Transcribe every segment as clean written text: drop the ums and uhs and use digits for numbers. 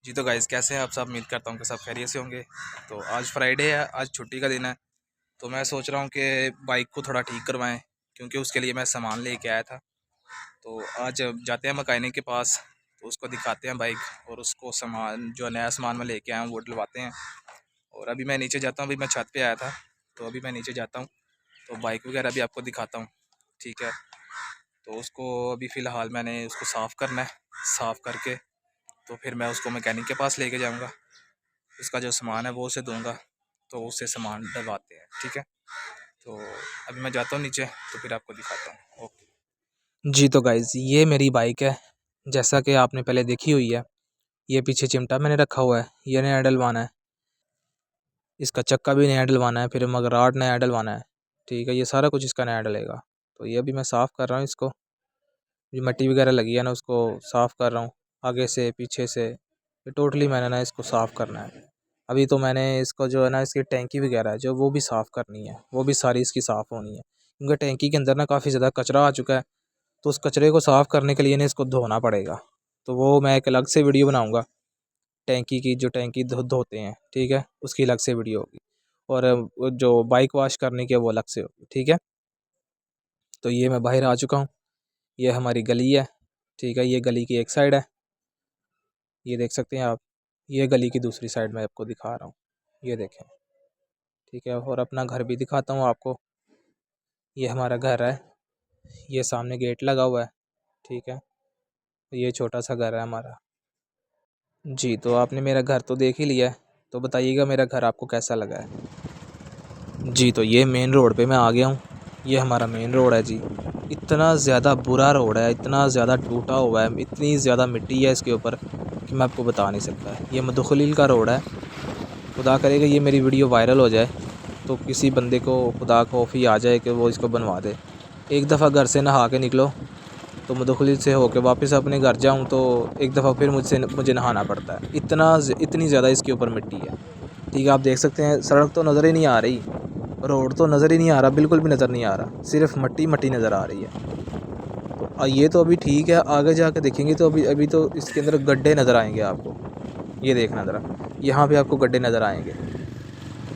जी तो गाइज़ कैसे हैं आप सब। उम्मीद करता हूँ कि सब खैरियत से होंगे। तो आज फ्राइडे है, आज छुट्टी का दिन है। तो मैं सोच रहा हूँ कि बाइक को थोड़ा ठीक करवाएं, क्योंकि उसके लिए मैं सामान लेके आया था। तो आज जाते हैं मकैनिक के पास, तो उसको दिखाते हैं बाइक, और उसको सामान जो नया सामान मैं लेके आया हूँ वो डलवाते हैं। और अभी मैं नीचे जाता हूँ, अभी मैं छत पे आया था, तो अभी मैं नीचे जाता हूँ तो बाइक वगैरह भी आपको दिखाता हूँ। ठीक है, तो उसको अभी फ़िलहाल मैंने उसको साफ़ करना है। साफ़ करके तो फिर मैं उसको मैकेनिक के पास लेके जाऊँगा, उसका जो सामान है वो उसे दूंगा, तो उससे सामान डलवाते हैं। ठीक है, तो अभी मैं जाता हूँ नीचे, तो फिर आपको दिखाता हूँ। ओके जी। तो गाइज़ ये मेरी बाइक है, जैसा कि आपने पहले देखी हुई है। ये पीछे चिमटा मैंने रखा हुआ है, ये नया डलवाना है। इसका चक्का भी नया डलवाना है, फिर मगराट नया डलवाना है। ठीक है, ये सारा कुछ इसका नया डलेगा। तो ये अभी मैं साफ़ कर रहा हूँ इसको, जो मिट्टी वगैरह लगी है ना उसको साफ़ कर रहा हूँ, आगे से पीछे से। ये टोटली मैंने ना इसको साफ़ करना है। अभी तो मैंने इसको जो है ना, इसकी टैंकी वगैरह है जो, वो भी साफ़ करनी है, वो भी सारी इसकी साफ़ होनी है, क्योंकि टैंकी के अंदर ना काफ़ी ज़्यादा कचरा आ चुका है। तो उस कचरे को साफ़ करने के लिए ना इसको धोना पड़ेगा। तो वो मैं एक अलग से वीडियो बनाऊँगा, टैंकी की, जो टैंकी धोते हैं, ठीक है, उसकी अलग से वीडियो होगी। और वो जो बाइक वॉश करने की है वो अलग से होगी। ठीक है, तो ये मैं बाहर आ चुका हूँ, ये हमारी गली है। ठीक है, ये गली की एक साइड है, ये देख सकते हैं आप। ये गली की दूसरी साइड मैं आपको दिखा रहा हूँ, ये देखें। ठीक है, और अपना घर भी दिखाता हूँ आपको। ये हमारा घर है, ये सामने गेट लगा हुआ है। ठीक है, ये छोटा सा घर है हमारा। जी, तो आपने मेरा घर तो देख ही लिया है, तो बताइएगा मेरा घर आपको कैसा लगा है। जी, तो ये मेन रोड पे मैं आ गया हूँ। ये हमारा मेन रोड है जी। इतना ज़्यादा बुरा रोड है, इतना ज़्यादा टूटा हुआ है, इतनी ज़्यादा मिट्टी है इसके ऊपर कि मैं आपको बता नहीं सकता। ये मधुखलील का रोड है। खुदा करेगा ये मेरी वीडियो वायरल हो जाए, तो किसी बंदे को खुदा खौफ ही आ जाए कि वो इसको बनवा दे। एक दफ़ा घर से नहा के निकलो तो मधुखलील से होके वापस अपने घर जाऊं तो एक दफ़ा फिर मुझे नहाना पड़ता है। इतनी ज़्यादा इसके ऊपर मिट्टी है। ठीक है, आप देख सकते हैं, सड़क तो नज़र ही नहीं आ रही, रोड तो नज़र ही नहीं आ रहा, बिल्कुल भी नज़र नहीं आ रहा, सिर्फ मट्टी मट्टी नज़र आ रही है। तो ये तो अभी ठीक है, आगे जाके देखेंगे तो अभी अभी तो इसके अंदर गड्ढे नज़र आएंगे आपको। ये देखना ज़रा, यहाँ पे आपको गड्ढे नज़र आएंगे।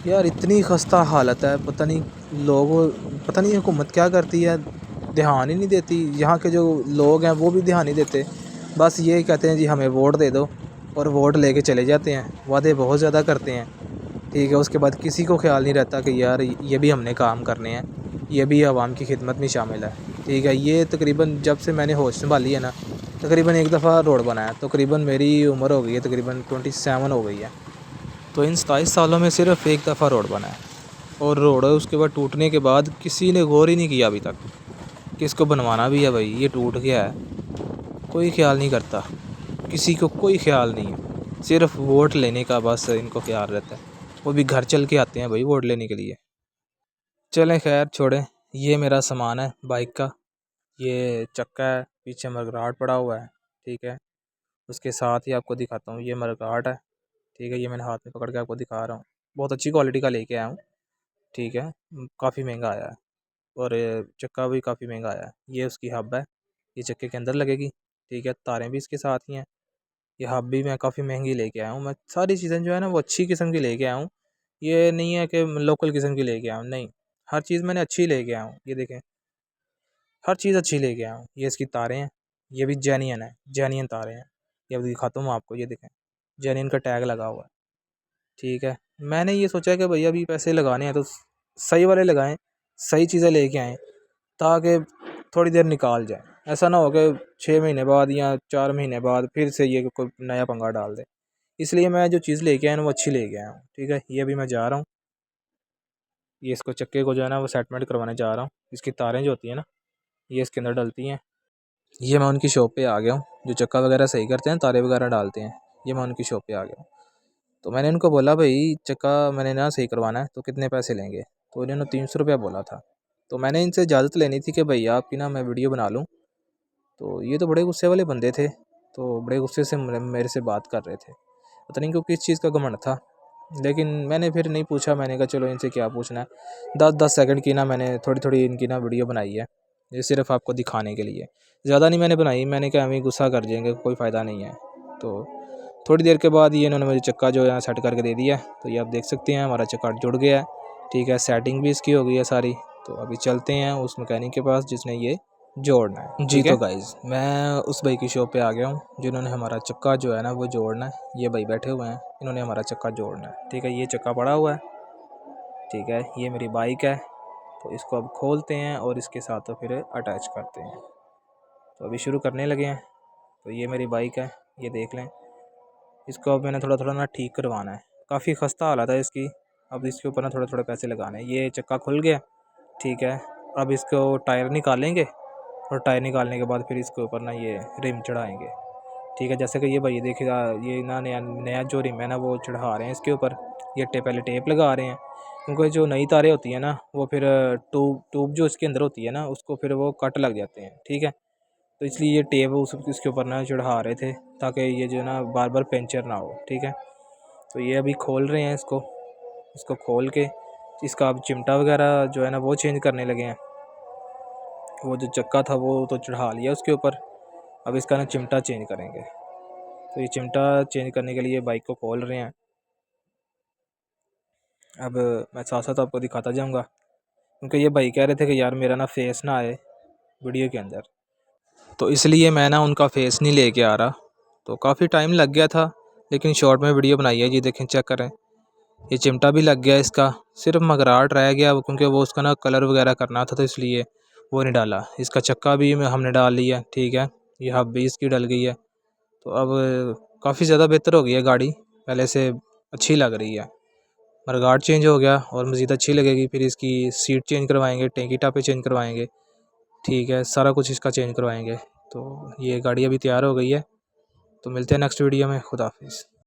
यार इतनी खस्ता हालत है, पता नहीं पता नहीं हुकूमत क्या करती है, ध्यान ही नहीं देती। यहाँ के जो लोग हैं वो भी ध्यान नहीं देते, बस ये कहते हैं जी हमें वोट दे दो, और वोट लेके चले जाते हैं, वादे बहुत ज़्यादा करते हैं। ठीक है, उसके बाद किसी को ख्याल नहीं रहता कि यार ये भी हमने काम करने हैं, ये भी आवाम की खिदमत में शामिल है। ठीक है, ये तकरीबन जब से मैंने होश संभाली है ना, तकरीबन एक दफ़ा रोड बनाया, तकरीबन मेरी उम्र हो गई है, तकरीबन 27 हो गई है। तो इन 27 सालों में सिर्फ एक दफ़ा रोड बना है, और रोड उसके बाद टूटने के बाद किसी ने गौर ही नहीं किया अभी तक कि इसको बनवाना भी है। भाई ये टूट गया है, कोई ख्याल नहीं करता, किसी को कोई ख्याल नहीं है, सिर्फ वोट लेने का बस इनको ख्याल रहता है। वो भी घर चल के आते हैं भाई वोट लेने के लिए। चलें खैर छोड़ें, ये मेरा सामान है बाइक का, ये चक्का है, पीछे मरघाट पड़ा हुआ है। ठीक है, उसके साथ ही आपको दिखाता हूँ, ये मरघाट है। ठीक है, ये मैंने हाथ में पकड़ के आपको दिखा रहा हूँ, बहुत अच्छी क्वालिटी का लेके आया हूँ। ठीक है, काफ़ी महंगा आया है, और चक्का भी काफ़ी महंगा आया है। ये उसकी हब है, ये चक्के के अंदर लगेगी। ठीक है, तारें भी इसके साथ ही हैं। ये हब भी मैं काफ़ी महंगी लेके आया हूँ, मैं सारी चीज़ें जो है ना वो अच्छी किस्म की लेके आया हूँ। ये नहीं है कि लोकल किस्म की लेके आया हूँ, नहीं, हर चीज़ मैंने अच्छी लेके आया हूँ। ये देखें, हर चीज़ अच्छी लेके आया हूँ। ये इसकी तारें हैं, ये भी जेन्युइन है, जेन्युइन तारें हैं। ये अभी दिखाता हूँ आपको, ये देखें, जेन्युइन का टैग लगा हुआ है। ठीक है, मैंने ये सोचा कि भैया अभी पैसे लगाने हैं तो सही वाले लगाएं, सही चीज़ें लेके आएँ, ताकि थोड़ी देर निकाल जाए। ऐसा ना हो कि 6 महीने बाद या 4 महीने बाद फिर से ये कोई नया पंगा डाल दे। इसलिए मैं जो चीज़ लेके आया हूँ वो अच्छी लेके आया हूँ। ठीक है, ये अभी मैं जा रहा हूँ, ये इसको चक्के को जो है ना वो सेटमेंट करवाने जा रहा हूँ। इसकी तारें जो होती हैं ना, ये इसके अंदर डलती हैं। ये मैं उनकी शॉप पे आ गया हूँ, जो चक्का वगैरह सही करते हैं, तारे वगैरह डालते हैं। ये मैं उनकी शॉप पे आ गया हूँ। तो मैंने इनको बोला भाई चक्का मैंने ना सही करवाना है, तो कितने पैसे लेंगे। तो इन्होंने 300 रुपया बोला था। तो मैंने इनसे इजाज़त लेनी थी कि भैया आपकी ना मैं वीडियो बना लूँ। तो ये तो बड़े गुस्से वाले बंदे थे, तो बड़े गुस्से से मेरे से बात कर रहे थे, पता नहीं इनको किस चीज़ का घमंड था। लेकिन मैंने फिर नहीं पूछा, मैंने कहा चलो इनसे क्या पूछना है। 10-10 सेकंड की ना मैंने थोड़ी थोड़ी इनकी ना वीडियो बनाई है, ये सिर्फ आपको दिखाने के लिए, ज़्यादा नहीं मैंने बनाई। मैंने कहा हमें गुस्सा कर जाएंगे, कोई फ़ायदा नहीं है। तो थोड़ी देर के बाद ये इन्होंने मुझे चक्का जो है सेट करके दे दिया है। तो ये आप देख सकते हैं हमारा चक्का जुड़ गया है, ठीक है, सेटिंग भी इसकी हो गई है सारी। तो अभी चलते हैं उस मैकेनिक के पास जिसने ये जोड़ना है जी। तो गाइज़ मैं उस भाई की शॉप पे आ गया हूँ जिन्होंने हमारा चक्का जो है ना वो जोड़ना है। ये भाई बैठे हुए हैं, इन्होंने हमारा चक्का जोड़ना है, ठीक है। ये चक्का पड़ा हुआ है, ठीक है। ये मेरी बाइक है, तो इसको अब खोलते हैं और इसके साथ तो फिर अटैच करते हैं। तो अभी शुरू करने लगे हैं। तो ये मेरी बाइक है, ये देख लें। इसको अब मैंने थोड़ा थोड़ा ना ठीक करवाना है, काफ़ी खस्ता हालत है इसकी। अब इसके ऊपर ना थोड़े थोड़े पैसे लगाने हैं। ये चक्का खुल गया, ठीक है। अब इसको टायर निकालेंगे और टायर निकालने के बाद फिर इसके ऊपर ना ये रिम चढ़ाएंगे, ठीक है। जैसे कि ये भाई देखिएगा, ये ना नया जो रिम है ना वो चढ़ा रहे हैं इसके ऊपर। ये पहले टेप लगा रहे हैं, क्योंकि जो नई तारें होती हैं ना वो फिर ट्यूब जो इसके अंदर होती है ना उसको फिर वो कट लग जाते हैं, ठीक है। तो इसलिए ये टेप इसके ऊपर ना चढ़ा रहे थे ताकि ये जो ना बार बार पंचर ना हो, ठीक है। तो ये अभी खोल रहे हैं इसको खोल के इसका अब चिमटा वगैरह जो है ना वो चेंज करने लगे हैं। वो जो चक्का था वो तो चढ़ा लिया उसके ऊपर, अब इसका ना चिमटा चेंज करेंगे। तो ये चिमटा चेंज करने के लिए बाइक को खोल रहे हैं। अब मैं साथ साथ आपको दिखाता जाऊंगा, क्योंकि ये भाई कह रहे थे कि यार मेरा ना फेस ना आए वीडियो के अंदर, तो इसलिए मैं ना उनका फेस नहीं लेके आ रहा। तो काफ़ी टाइम लग गया था, लेकिन शॉर्ट में वीडियो बनाई है जी, देखें चेक करें। ये चिमटा भी लग गया इसका, सिर्फ मगराट रह गया क्योंकि वो उसका ना कलर वगैरह करना था तो इसलिए वो नहीं डाला। इसका चक्का भी हमने डाल लिया, ठीक है। ये हब भी इसकी डल गई है। तो अब काफ़ी ज़्यादा बेहतर हो गई है गाड़ी, पहले से अच्छी लग रही है। मरगाट चेंज हो गया और मज़ीद अच्छी लगेगी। फिर इसकी सीट चेंज करवाएंगे, टैंकी टापे चेंज करवाएंगे, ठीक है, सारा कुछ इसका चेंज करवाएंगे। तो ये गाड़ी अभी तैयार हो गई है। तो मिलते हैं नेक्स्ट वीडियो में। खुदा हाफिज़।